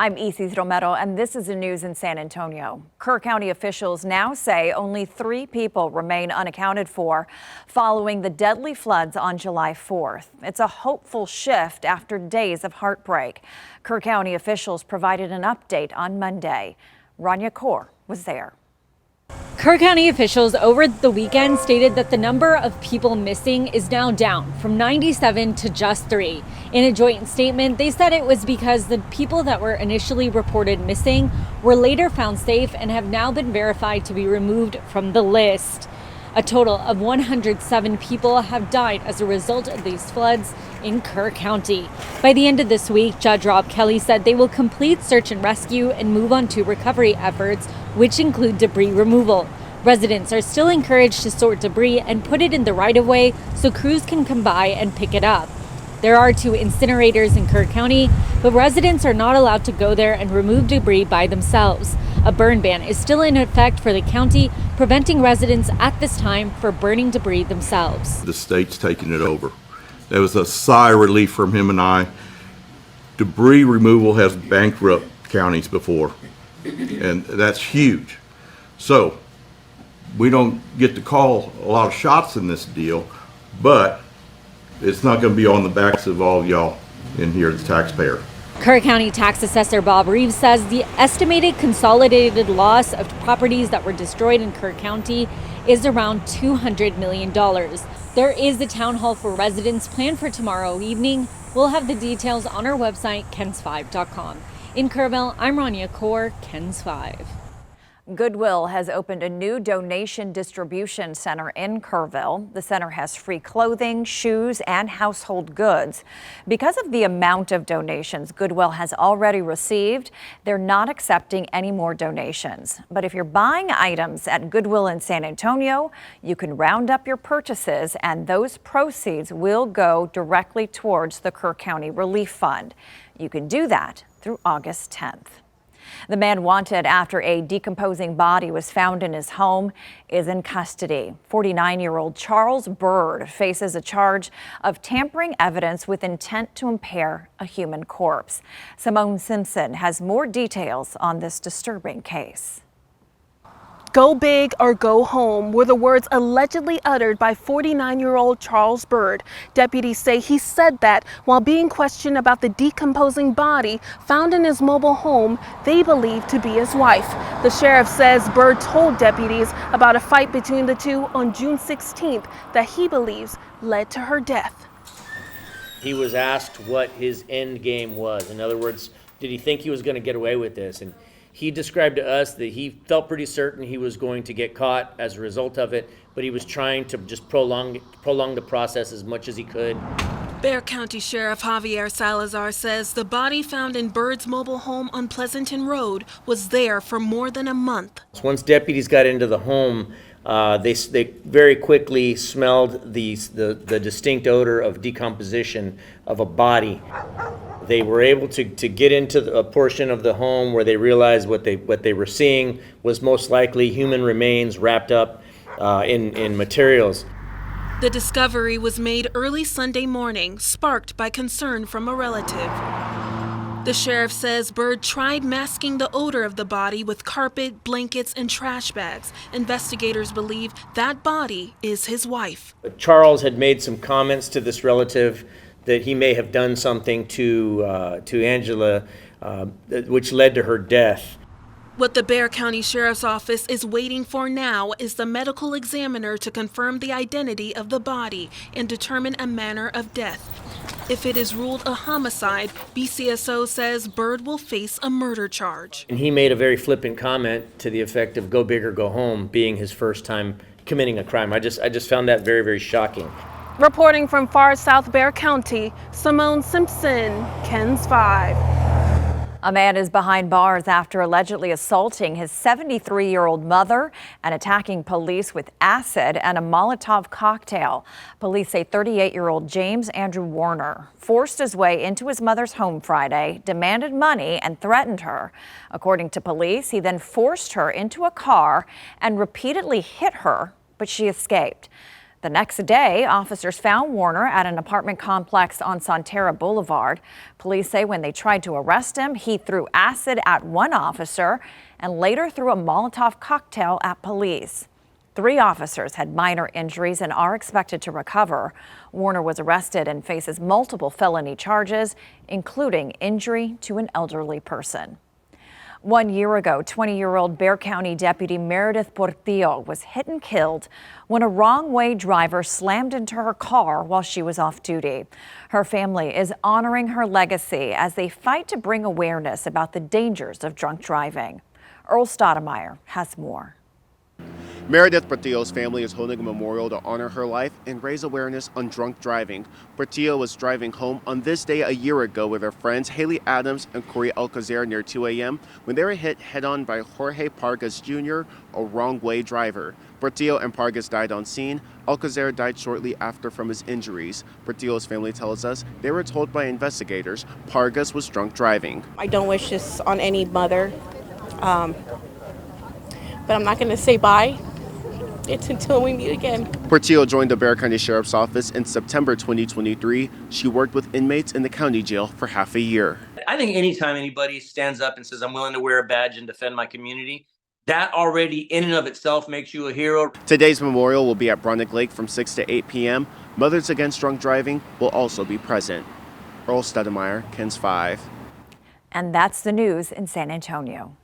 I'm Isis Romero, and this is the news in San Antonio. Kerr County officials now say only 3 people remain unaccounted for following the deadly floods on July 4th. It's a hopeful shift after days of heartbreak. Kerr County officials provided an update on Monday. Rania Kaur was there. Kerr County officials over the weekend stated that the number of people missing is now down from 97 to just 3. In a joint statement, they said it was because the people that were initially reported missing were later found safe and have now been verified to be removed from the list. A total of 107 people have died as a result of these floods in Kerr County. By the end of this week, Judge Rob Kelly said they will complete search and rescue and move on to recovery efforts, which include debris removal. Residents are still encouraged to sort debris and put it in the right-of-way so crews can come by and pick it up. There are 2 incinerators in Kerr County, but residents are not allowed to go there and remove debris by themselves. A burn ban is still in effect for the county, preventing residents at this time from burning debris themselves. The state's taking it over. There was a sigh of relief from him and I. Debris removal has bankrupt counties before, and that's huge. So we don't get to call a lot of shots in this deal, but it's not going to be on the backs of all y'all in here, the taxpayer. Kerr County Tax Assessor Bob Reeves says the estimated consolidated loss of properties that were destroyed in Kerr County is around $200 million. There is a town hall for residents planned for tomorrow evening. We'll have the details on our website, kens5.com. In Kerrville, I'm Rania Kaur, KENS 5. Goodwill has opened a new donation distribution center in Kerrville. The center has free clothing, shoes, and household goods. Because of the amount of donations Goodwill has already received, they're not accepting any more donations. But if you're buying items at Goodwill in San Antonio, you can round up your purchases, and those proceeds will go directly towards the Kerr County Relief Fund. You can do that through August 10th. The man wanted after a decomposing body was found in his home is in custody. 49-year-old Charles Bird faces a charge of tampering evidence with intent to impair a human corpse. Simone Simpson has more details on this disturbing case. Go big or go home were the words allegedly uttered by 49-year-old Charles Bird. Deputies say he said that while being questioned about the decomposing body found in his mobile home they believe to be his wife. The sheriff says Bird told deputies about a fight between the two on June 16th that he believes led to her death. He was asked what his end game was. In other words, did he think he was going to get away with this? And he described to us that he felt pretty certain he was going to get caught as a result of it, but he was trying to just prolong the process as much as he could. Bexar County Sheriff Javier Salazar says the body found in Bird's mobile home on Pleasanton Road was there for more than a month. Once deputies got into the home, they very quickly smelled the distinct odor of decomposition of a body. They were able to get into a portion of the home where they realized what they were seeing was most likely human remains wrapped up in materials. The discovery was made early Sunday morning, sparked by concern from a relative. The sheriff says Bird tried masking the odor of the body with carpet, blankets, and trash bags. Investigators believe that body is his wife. Charles had made some comments to this relative that he may have done something to Angela, which led to her death. What the Bexar County Sheriff's Office is waiting for now is the medical examiner to confirm the identity of the body and determine a manner of death. If it is ruled a homicide, BCSO says Bird will face a murder charge. And he made a very flippant comment to the effect of "go big or go home" being his first time committing a crime. I just found that very, very shocking. Reporting from far south Bexar County, Simone Simpson, KENS 5. A man is behind bars after allegedly assaulting his 73-year-old mother and attacking police with acid and a Molotov cocktail. Police say 38-year-old James Andrew Warner forced his way into his mother's home Friday, demanded money, and threatened her. According to police, he then forced her into a car and repeatedly hit her, but she escaped. The next day, officers found Warner at an apartment complex on Sonterra Boulevard. Police say when they tried to arrest him, he threw acid at one officer and later threw a Molotov cocktail at police. 3 officers had minor injuries and are expected to recover. Warner was arrested and faces multiple felony charges, including injury to an elderly person. 1 year ago, 20-year-old Bexar County Deputy Meredith Portillo was hit and killed when a wrong-way driver slammed into her car while she was off duty. Her family is honoring her legacy as they fight to bring awareness about the dangers of drunk driving. Earl Stoudemire has more. Meredith Portillo's family is holding a memorial to honor her life and raise awareness on drunk driving. Portillo was driving home on this day a year ago with her friends Haley Adams and Corey Alcazer near 2 a.m. when they were hit head-on by Jorge Pargas Jr., a wrong-way driver. Portillo and Pargas died on scene. Alcazer died shortly after from his injuries. Portillo's family tells us they were told by investigators Pargas was drunk driving. I don't wish this on any mother, but I'm not going to say bye. It's until we meet again. Portillo joined the Bexar County Sheriff's Office in September 2023. She worked with inmates in the county jail for half a year. I think anytime anybody stands up and says, I'm willing to wear a badge and defend my community, that already in and of itself makes you a hero. Today's memorial will be at Bronick Lake from 6 to 8 p.m. Mothers Against Drunk Driving will also be present. Earl Stoudemire, KENS 5. And that's the news in San Antonio.